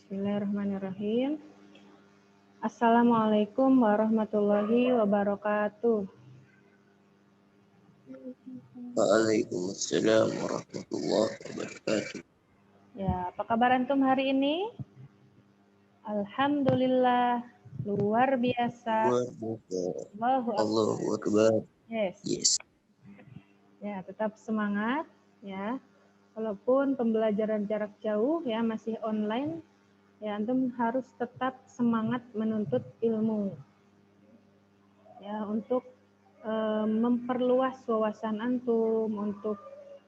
Bismillahirrahmanirrahim. Assalamualaikum warahmatullahi wabarakatuh. Waalaikumsalam warahmatullahi wabarakatuh. Ya, apa kabar antum hari ini? Alhamdulillah, luar biasa. Allahu Akbar. Allahu Akbar. Yes. Yes. Ya, tetap semangat ya. Walaupun pembelajaran jarak jauh ya masih online, ya antum harus tetap semangat menuntut ilmu. Ya, untuk memperluas wawasan antum, untuk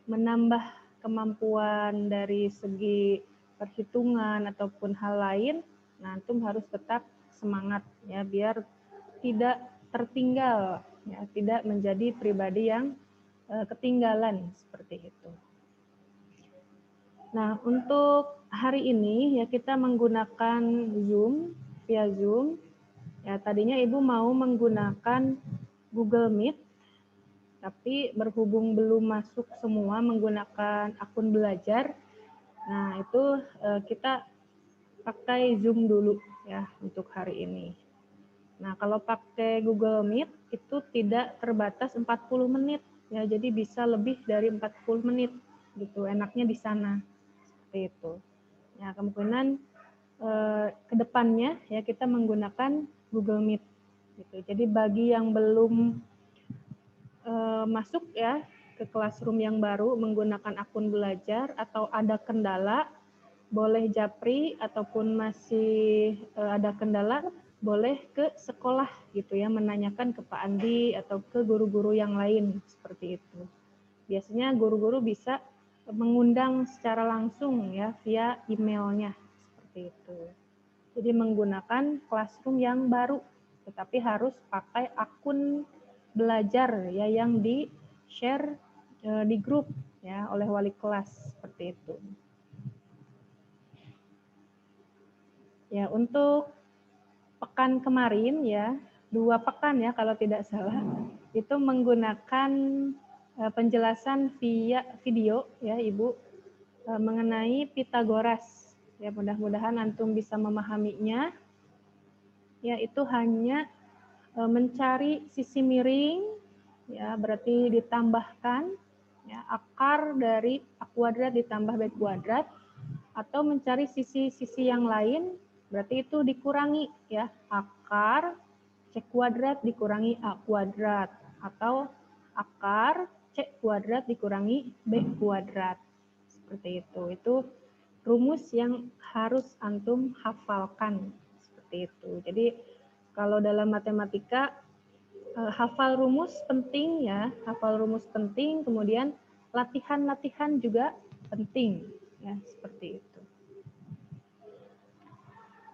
menambah kemampuan dari segi perhitungan ataupun hal lain, nah antum harus tetap semangat ya biar tidak tertinggal ya, tidak menjadi pribadi yang ketinggalan seperti itu. Nah, untuk hari ini ya kita menggunakan Zoom, via Zoom. Ya, tadinya Ibu mau menggunakan Google Meet, tapi berhubung belum masuk semua menggunakan akun belajar, nah itu kita pakai Zoom dulu ya untuk hari ini. Nah, kalau pakai Google Meet itu tidak terbatas 40 menit ya, jadi bisa lebih dari 40 menit gitu, enaknya di sana. Seperti itu. Ya, kemungkinan ke depannya ya kita menggunakan Google Meet gitu. Jadi bagi yang belum masuk ya ke Classroom yang baru menggunakan akun belajar atau ada kendala, boleh japri ataupun masih ada kendala, boleh ke sekolah gitu ya, menanyakan ke Pak Andi atau ke guru-guru yang lain seperti itu. Biasanya guru-guru bisa mengundang secara langsung ya via emailnya seperti itu. Jadi menggunakan Classroom yang baru, tetapi harus pakai akun belajar ya yang di-share di grup ya oleh wali kelas seperti itu. Ya, untuk pekan kemarin ya, 2 pekan ya kalau tidak salah, itu menggunakan penjelasan via video ya Ibu mengenai Pitagoras. Ya, mudah-mudahan antum bisa memahaminya. Ya, itu hanya mencari sisi miring, ya berarti ditambahkan ya, akar dari A kuadrat ditambah B kuadrat, atau mencari sisi-sisi yang lain, berarti itu dikurangi ya, akar C kuadrat dikurangi A kuadrat, atau akar C kuadrat dikurangi B kuadrat. Seperti itu. Itu rumus yang harus antum hafalkan. Seperti itu. Jadi kalau dalam matematika hafal rumus penting ya, hafal rumus penting, kemudian latihan-latihan juga penting ya, seperti itu.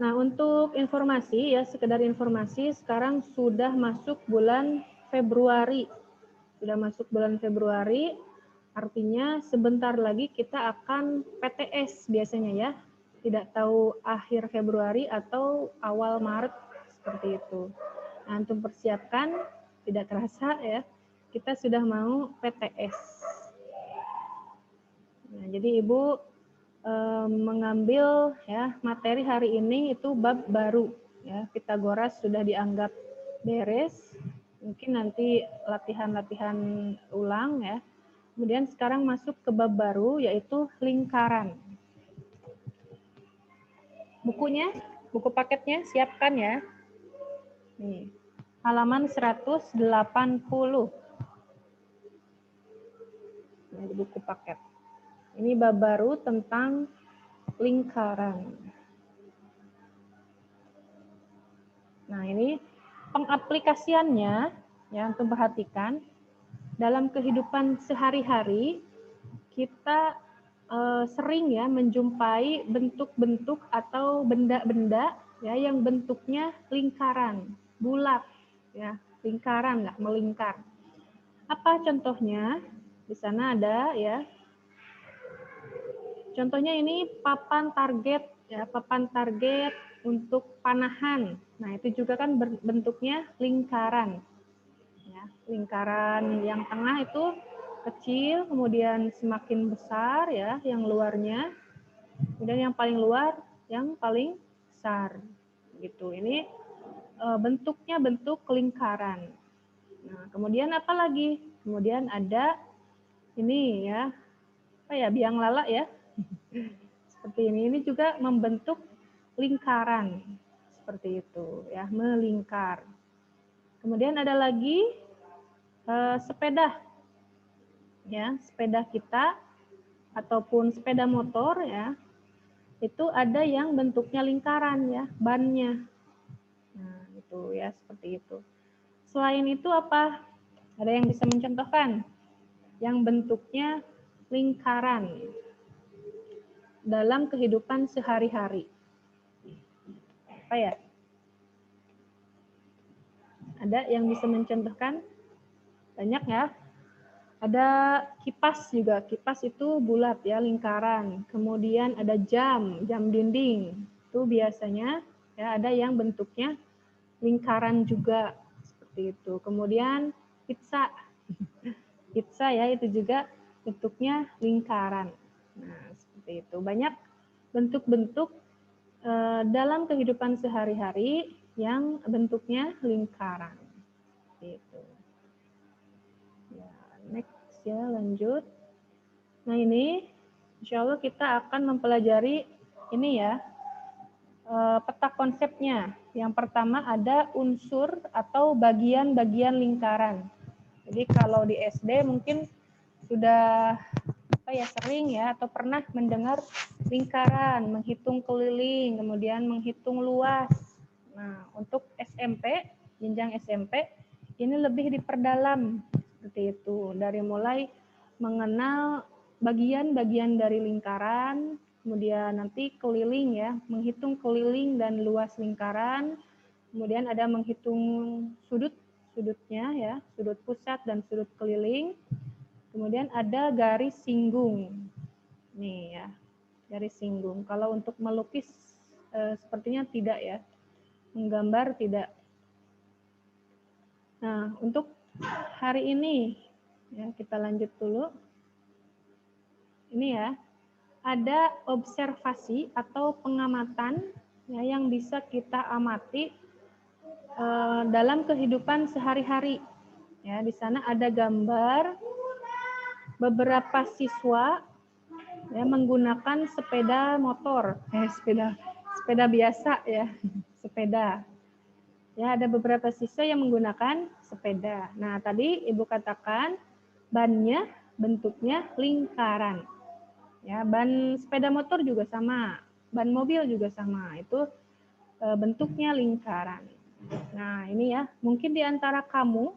Nah, untuk informasi ya, sekedar informasi, sekarang sudah masuk bulan Februari. Sudah masuk bulan Februari, artinya sebentar lagi kita akan PTS biasanya ya. Tidak tahu akhir Februari atau awal Maret seperti itu. Nah, untuk persiapkan, tidak terasa ya, kita sudah mau PTS. Nah, jadi Ibu mengambil ya materi hari ini itu bab baru ya, Pitagoras sudah dianggap beres, mungkin nanti latihan-latihan ulang ya. Kemudian sekarang masuk ke bab baru yaitu lingkaran. Bukunya, buku paketnya siapkan ya. Nih, halaman 180. Nah, di buku paket. Ini bab baru tentang lingkaran. Nah, ini pengaplikasiannya ya, untuk perhatikan dalam kehidupan sehari-hari kita sering ya menjumpai bentuk-bentuk atau benda-benda ya yang bentuknya lingkaran, bulat ya, lingkaran nggak melingkar. Apa contohnya? Di sana ada ya. Contohnya ini papan target ya, papan target untuk panahan. Nah, itu juga kan bentuknya lingkaran. Ya, lingkaran yang tengah itu kecil, kemudian semakin besar ya, yang luarnya. Kemudian yang paling luar yang paling besar. Gitu. Ini bentuknya bentuk lingkaran. Nah, kemudian apa lagi? Kemudian ada ini ya, apa ya, biang lala ya. Seperti ini. Ini juga membentuk lingkaran. Seperti itu ya, melingkar. Kemudian ada lagi sepeda. Ya, sepeda kita ataupun sepeda motor ya. Itu ada yang bentuknya lingkaran ya, bannya. Nah, itu ya, seperti itu. Selain itu apa? Ada yang bisa mencontohkan? Yang bentuknya lingkaran dalam kehidupan sehari-hari. Apa ya? Ada yang bisa mencontohkan? Banyak ya. Ada kipas juga. Kipas itu bulat ya, lingkaran. Kemudian ada jam dinding. Itu biasanya ya ada yang bentuknya lingkaran juga, seperti itu. Kemudian pizza. Pizza ya, itu juga bentuknya lingkaran. Nah, seperti itu. Banyak bentuk-bentuk dalam kehidupan sehari-hari yang bentuknya lingkaran. Gitu. Ya, next ya, lanjut. Nah, ini insya Allah kita akan mempelajari ini ya, peta konsepnya. Yang pertama ada unsur atau bagian-bagian lingkaran. Jadi kalau di SD mungkin sudah apa ya, sering ya atau pernah mendengar lingkaran, menghitung keliling, kemudian menghitung luas. Nah, untuk SMP, jenjang SMP ini lebih diperdalam seperti itu. Dari mulai mengenal bagian-bagian dari lingkaran, kemudian nanti keliling ya, menghitung keliling dan luas lingkaran, kemudian ada menghitung sudutnya ya, sudut pusat dan sudut keliling, kemudian ada garis singgung. Nih ya, garis singgung. Kalau untuk melukis sepertinya tidak ya, menggambar tidak. Nah, untuk hari ini ya, kita lanjut dulu. Ini ya, ada observasi atau pengamatan ya, yang bisa kita amati dalam kehidupan sehari-hari. Ya, di sana ada gambar beberapa siswa ya menggunakan sepeda motor, sepeda biasa ya, sepeda. Ya, ada beberapa siswa yang menggunakan sepeda. Nah, tadi Ibu katakan bannya bentuknya lingkaran. Ya, ban sepeda motor juga sama, ban mobil juga sama. Itu bentuknya lingkaran. Nah, ini ya, mungkin di antara kamu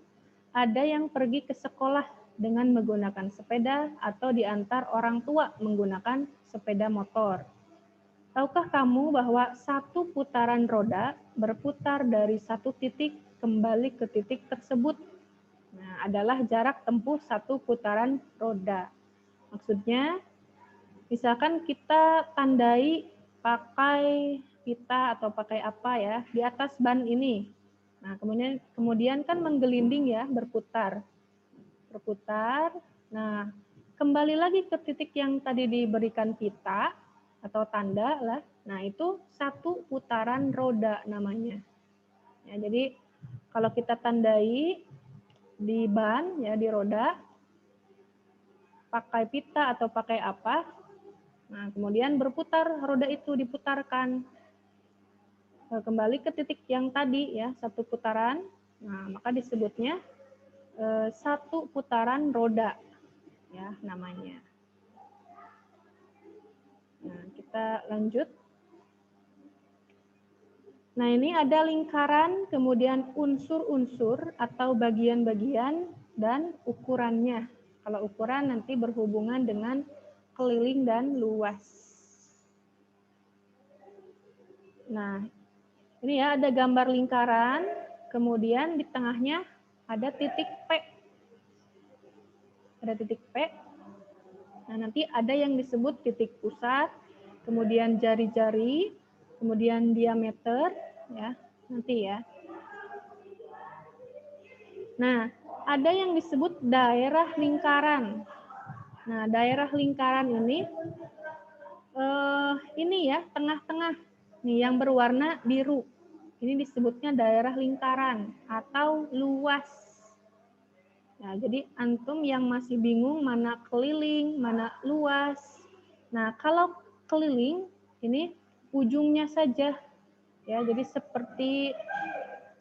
ada yang pergi ke sekolah dengan menggunakan sepeda atau diantar orang tua menggunakan sepeda motor. Tahukah kamu bahwa satu putaran roda berputar dari satu titik kembali ke titik tersebut? Nah, adalah jarak tempuh satu putaran roda. Maksudnya, misalkan kita tandai pakai pita atau pakai apa ya di atas ban ini. Nah, kemudian kan menggelinding ya, berputar. Nah, kembali lagi ke titik yang tadi diberikan pita atau tanda lah. Nah, itu satu putaran roda namanya. Ya, jadi kalau kita tandai di ban ya, di roda, pakai pita atau pakai apa, nah kemudian berputar, roda itu diputarkan kembali ke titik yang tadi ya, satu putaran. Nah, maka disebutnya satu putaran roda ya namanya. Nah, kita lanjut. Nah, ini ada lingkaran, kemudian unsur-unsur atau bagian-bagian dan ukurannya. Kalau ukuran nanti berhubungan dengan keliling dan luas. Nah, ini ya ada gambar lingkaran, kemudian di tengahnya ada titik P. Ada titik P. Nah, nanti ada yang disebut titik pusat, kemudian jari-jari, kemudian diameter, ya, nanti ya. Nah, ada yang disebut daerah lingkaran. Nah, daerah lingkaran ini ini ya, tengah-tengah nih yang berwarna biru. Ini disebutnya daerah lingkaran atau luas. Nah, jadi antum yang masih bingung mana keliling, mana luas. Nah, kalau keliling ini ujungnya saja ya. Jadi seperti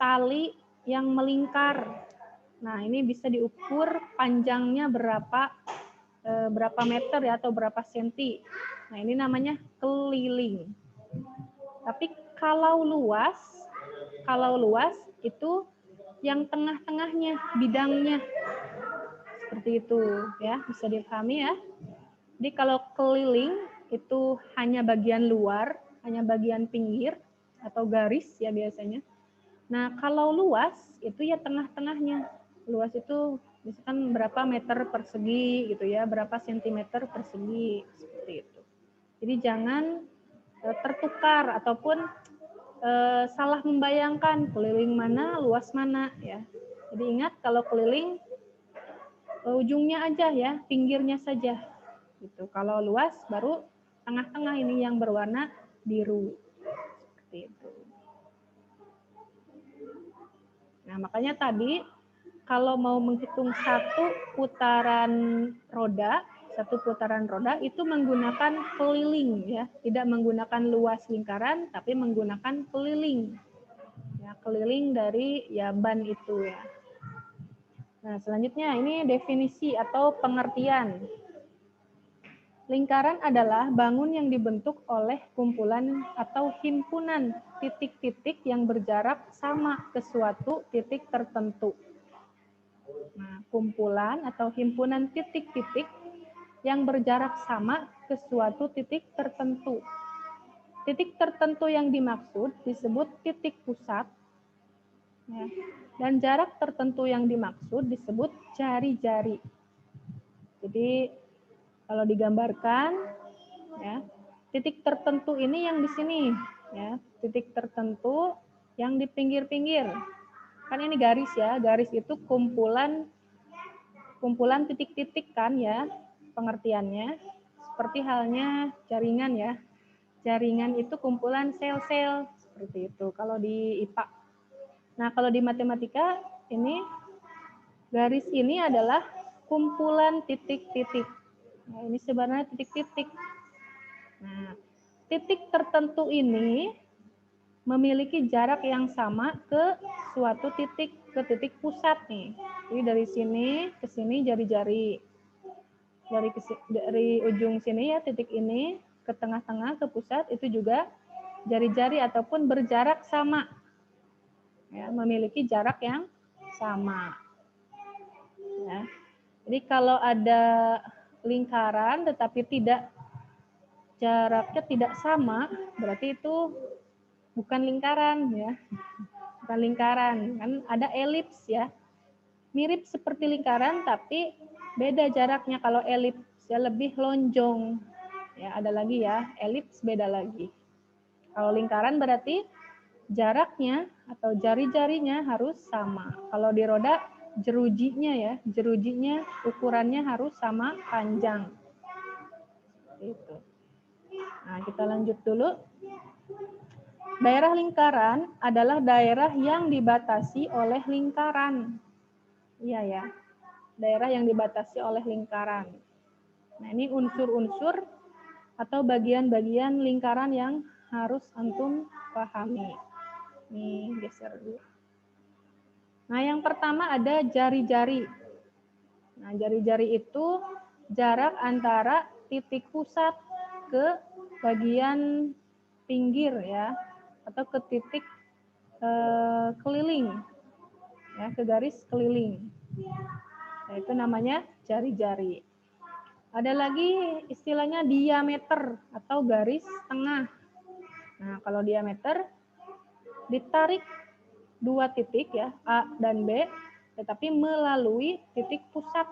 tali yang melingkar. Nah, ini bisa diukur panjangnya berapa meter ya atau berapa senti. Nah, ini namanya keliling. Tapi kalau luas itu yang tengah-tengahnya, bidangnya. Seperti itu ya, bisa dipahami ya. Jadi kalau keliling itu hanya bagian luar, hanya bagian pinggir atau garis ya biasanya. Nah, kalau luas itu ya tengah-tengahnya. Luas itu misalkan berapa meter persegi gitu ya, berapa sentimeter persegi seperti itu. Jadi jangan tertukar ataupun salah membayangkan keliling mana, luas mana ya. Jadi ingat kalau keliling ujungnya aja ya, pinggirnya saja. Gitu. Kalau luas baru tengah-tengah ini yang berwarna biru. Seperti itu. Nah, makanya tadi kalau mau menghitung satu putaran roda itu menggunakan keliling ya, tidak menggunakan luas lingkaran tapi menggunakan keliling. Ya, keliling dari ya ban itu ya. Nah, selanjutnya ini definisi atau pengertian. Lingkaran adalah bangun yang dibentuk oleh kumpulan atau himpunan titik-titik yang berjarak sama ke suatu titik tertentu. Nah, kumpulan atau himpunan titik-titik yang berjarak sama ke suatu titik tertentu. Titik tertentu yang dimaksud disebut titik pusat, ya, dan jarak tertentu yang dimaksud disebut jari-jari. Jadi kalau digambarkan, ya, titik tertentu ini yang di sini, ya, titik tertentu yang di pinggir-pinggir. Kan ini garis ya, garis itu kumpulan titik-titik kan ya, pengertiannya. Seperti halnya jaringan ya. Jaringan itu kumpulan sel-sel seperti itu kalau di IPA. Nah, kalau di matematika ini garis ini adalah kumpulan titik-titik. Nah, ini sebenarnya titik-titik. Nah, titik tertentu ini memiliki jarak yang sama ke suatu titik, ke titik pusat nih. Jadi dari sini ke sini jari-jari. Dari ujung sini ya titik ini ke tengah-tengah ke pusat itu juga jari-jari ataupun berjarak sama. Ya, memiliki jarak yang sama. Ya. Jadi kalau ada lingkaran tetapi jaraknya tidak sama, berarti itu bukan lingkaran ya. Bukan lingkaran, kan ada elips ya. Mirip seperti lingkaran tapi beda jaraknya. Kalau elips ya lebih lonjong. Ya, ada lagi ya, elips beda lagi. Kalau lingkaran berarti jaraknya atau jari-jarinya harus sama. Kalau di roda jerujinya ukurannya harus sama panjang. Itu. Nah, kita lanjut dulu. Daerah lingkaran adalah daerah yang dibatasi oleh lingkaran. Iya ya. Daerah yang dibatasi oleh lingkaran. Nah, ini unsur-unsur atau bagian-bagian lingkaran yang harus antum pahami. Nih, geser dulu. Nah, yang pertama ada jari-jari. Nah, jari-jari itu jarak antara titik pusat ke bagian pinggir ya, atau ke titik keliling, ya, ke garis keliling. Nah, itu namanya jari-jari. Ada lagi istilahnya diameter atau garis tengah. Nah, kalau diameter ditarik dua titik ya, A dan B, tetapi melalui titik pusat.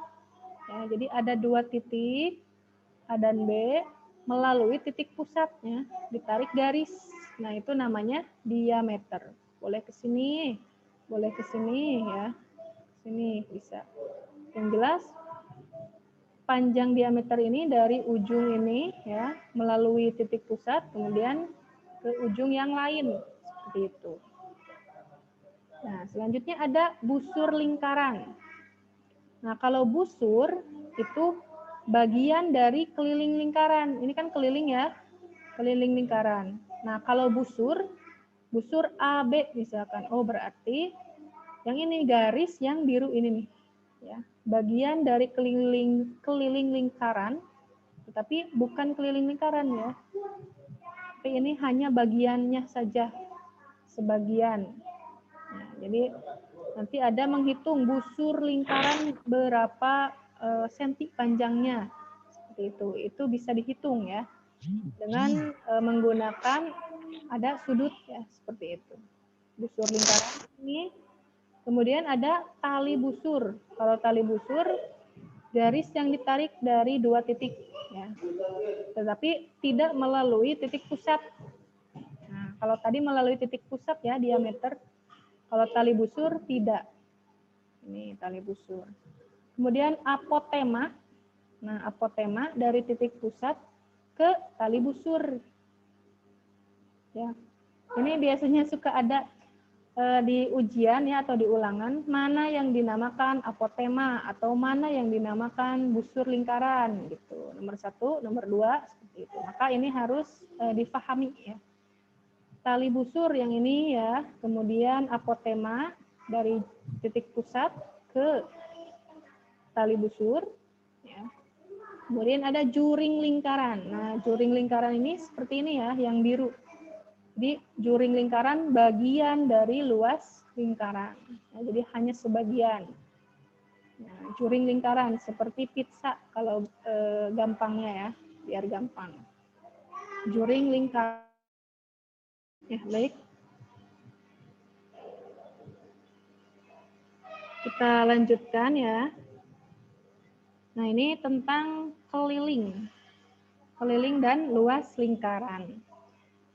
Ya, jadi ada dua titik A dan B melalui titik pusatnya, ditarik garis. Nah, itu namanya diameter. Boleh ke sini, ya. Sini bisa. Yang jelas panjang diameter ini dari ujung ini ya melalui titik pusat kemudian ke ujung yang lain seperti itu. Nah, selanjutnya ada busur lingkaran. Nah, kalau busur itu bagian dari keliling lingkaran. Ini kan keliling ya, keliling lingkaran. Nah, kalau busur AB misalkan. Oh, berarti yang ini garis yang biru ini nih. Ya, bagian dari keliling lingkaran, tetapi bukan keliling lingkaran ya. Tapi ini hanya bagiannya saja, sebagian. Nah, jadi nanti ada menghitung busur lingkaran berapa senti panjangnya. Seperti itu. Itu bisa dihitung ya. Dengan menggunakan ada sudut ya, seperti itu. Busur lingkaran ini. Kemudian ada tali busur. Kalau tali busur, garis yang ditarik dari dua titik, ya. Tetapi tidak melalui titik pusat. Nah, kalau tadi melalui titik pusat ya diameter, kalau tali busur tidak. Ini tali busur. Kemudian apotema. Nah, apotema dari titik pusat ke tali busur. Ya, ini biasanya suka ada di ujian ya atau di ulangan mana yang dinamakan apotema atau mana yang dinamakan busur lingkaran gitu. Nomor 1, nomor 2 seperti itu. Maka ini harus difahami ya. Tali busur yang ini ya, kemudian apotema dari titik pusat ke tali busur ya. Kemudian ada juring lingkaran. Nah, juring lingkaran ini seperti ini ya, yang biru. Jadi juring lingkaran bagian dari luas lingkaran. Nah, jadi hanya sebagian. Nah, juring lingkaran seperti pizza kalau gampangnya ya, biar gampang. Juring lingkaran. Ya, baik. Kita lanjutkan ya. Nah, ini tentang keliling. Keliling dan luas lingkaran.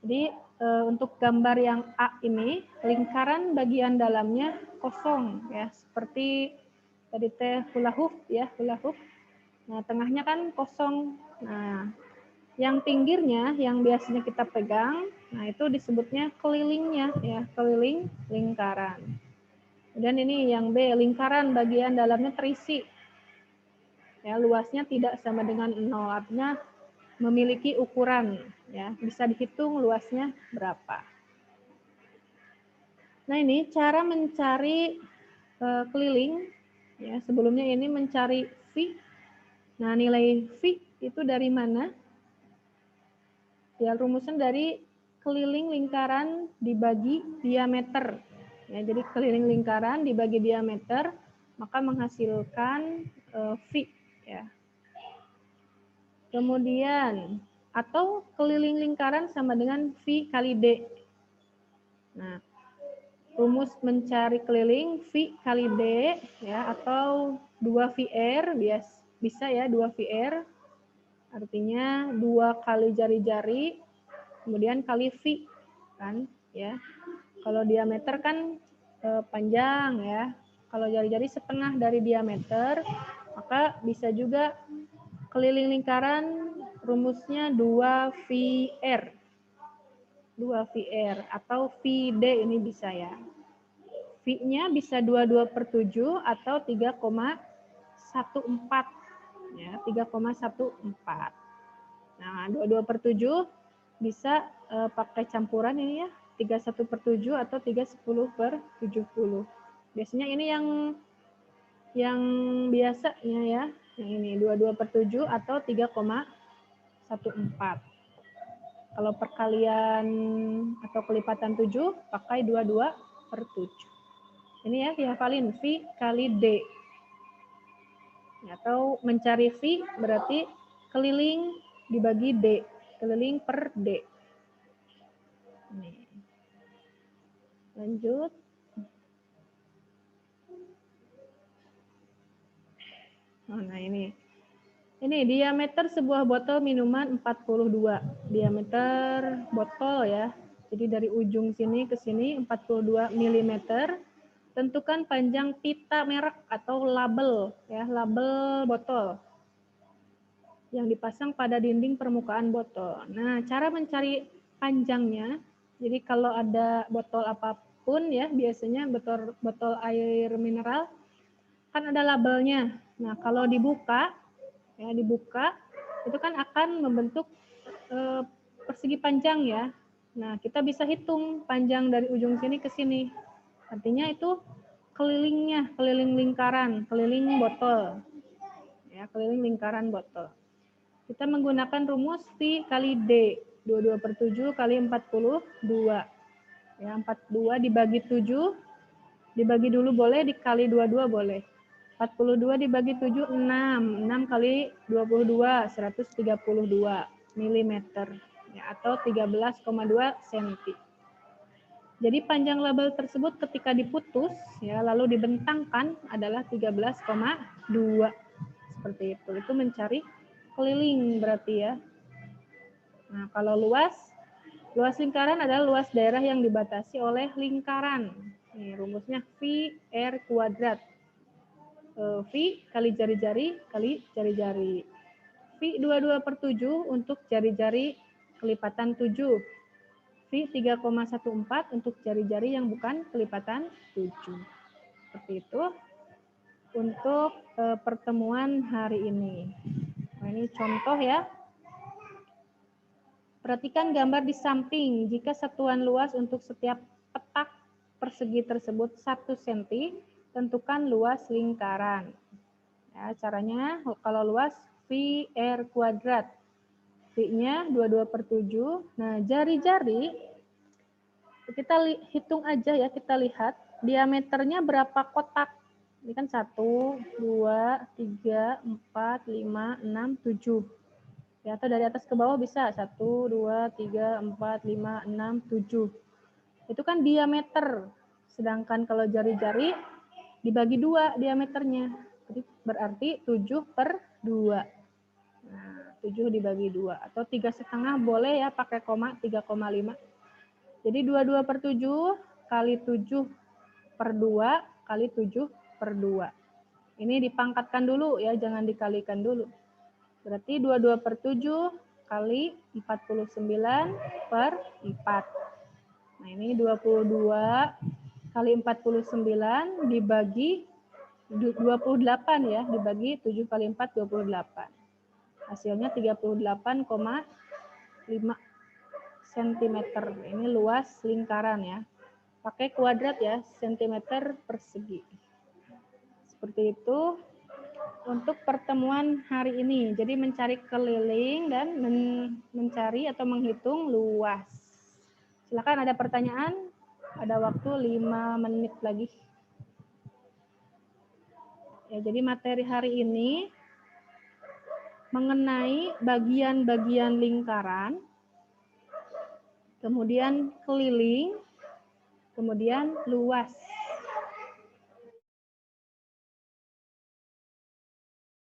Jadi untuk gambar yang A ini, lingkaran bagian dalamnya kosong ya, seperti tadi teh hula hoop ya, hula hoop. Nah, tengahnya kan kosong. Nah, yang pinggirnya yang biasanya kita pegang, nah itu disebutnya kelilingnya ya, keliling lingkaran. Dan ini yang B, lingkaran bagian dalamnya terisi. Ya, luasnya tidak sama dengan 0, artinya memiliki ukuran ya, bisa dihitung luasnya berapa. Nah, ini cara mencari keliling ya, sebelumnya ini mencari V. Nah, nilai V itu dari mana? Ya, rumusan dari keliling lingkaran dibagi diameter. Ya, jadi keliling lingkaran dibagi diameter maka menghasilkan V ya. Kemudian atau keliling lingkaran sama dengan V kali D. Nah, rumus mencari keliling V kali D ya, atau 2VR bisa ya, 2VR artinya 2 kali jari-jari kemudian kali V kan ya. Kalau diameter kan panjang ya. Kalau jari-jari setengah dari diameter, maka bisa juga keliling lingkaran rumusnya 2VR. 2VR atau VD ini bisa ya. V-nya bisa 22/7 atau 3,14 ya, 3,14. Nah, 22/7 bisa pakai campuran ini ya, 31/7 atau 3/10/70. Biasanya ini yang biasanya ya, yang ini 22/7 atau 3,14. Kalau perkalian atau kelipatan 7 pakai 22/7. Ini ya dihafalin V kali D. Atau mencari V berarti keliling dibagi D, keliling per D. Nih. Lanjut. Nah, ini. Ini diameter sebuah botol minuman 42. Diameter botol ya. Jadi dari ujung sini ke sini 42 mm. Tentukan panjang pita merek atau label ya, label botol. yang dipasang pada dinding permukaan botol. Nah, cara mencari panjangnya, jadi kalau ada botol apapun ya, biasanya botol air mineral kan ada labelnya. Nah, kalau dibuka, ya dibuka, itu kan akan membentuk persegi panjang ya. Nah, kita bisa hitung panjang dari ujung sini ke sini. Artinya itu kelilingnya, keliling lingkaran, keliling botol. Ya, keliling lingkaran botol. Kita menggunakan rumus V kali D. 22/7 kali 42. Ya, 42 dibagi 7, dibagi dulu boleh, dikali 22 boleh. 42 dibagi 7, 6. 6 kali 22, 132 mm. Ya, atau 13,2 cm. Jadi panjang label tersebut ketika diputus, ya, lalu dibentangkan adalah 13,2. Seperti itu. Itu mencari keliling berarti ya. Nah, kalau luas lingkaran adalah luas daerah yang dibatasi oleh lingkaran. Nih, rumusnya V R kuadrat. V kali jari-jari kali jari-jari. V 22/7 untuk jari-jari kelipatan 7. V 3,14 untuk jari-jari yang bukan kelipatan 7. Seperti itu untuk pertemuan hari ini. Nah, ini contoh ya. Perhatikan gambar di samping. Jika satuan luas untuk setiap petak persegi tersebut 1 cm, tentukan luas lingkaran. Ya, caranya kalau luas V R kuadrat. V-nya 22/7. Nah, jari-jari kita hitung aja ya, kita lihat diameternya berapa kotak. Ini kan 1, 2, 3, 4, 5, 6, 7. Ya, atau dari atas ke bawah bisa 1, 2, 3, 4, 5, 6, 7. Itu kan diameter. Sedangkan kalau jari-jari dibagi 2 diameternya. Jadi berarti 7/2. Nah, 7 dibagi 2. Atau 3,5 boleh ya pakai koma, 3,5. Jadi 22/7 kali 7/2 kali 7/2. Ini dipangkatkan dulu ya, jangan dikalikan dulu. Berarti 22/7 kali 49/4. Nah, ini 22 kali 49 dibagi 28 ya, dibagi 7 kali 4, 28. Hasilnya 38,5 cm. Ini luas lingkaran ya. Pakai kuadrat ya, cm persegi. Seperti itu untuk pertemuan hari ini. Jadi mencari keliling dan mencari atau menghitung luas. Silakan ada pertanyaan. Ada waktu 5 menit lagi. Ya, jadi materi hari ini mengenai bagian-bagian lingkaran, kemudian keliling, kemudian luas.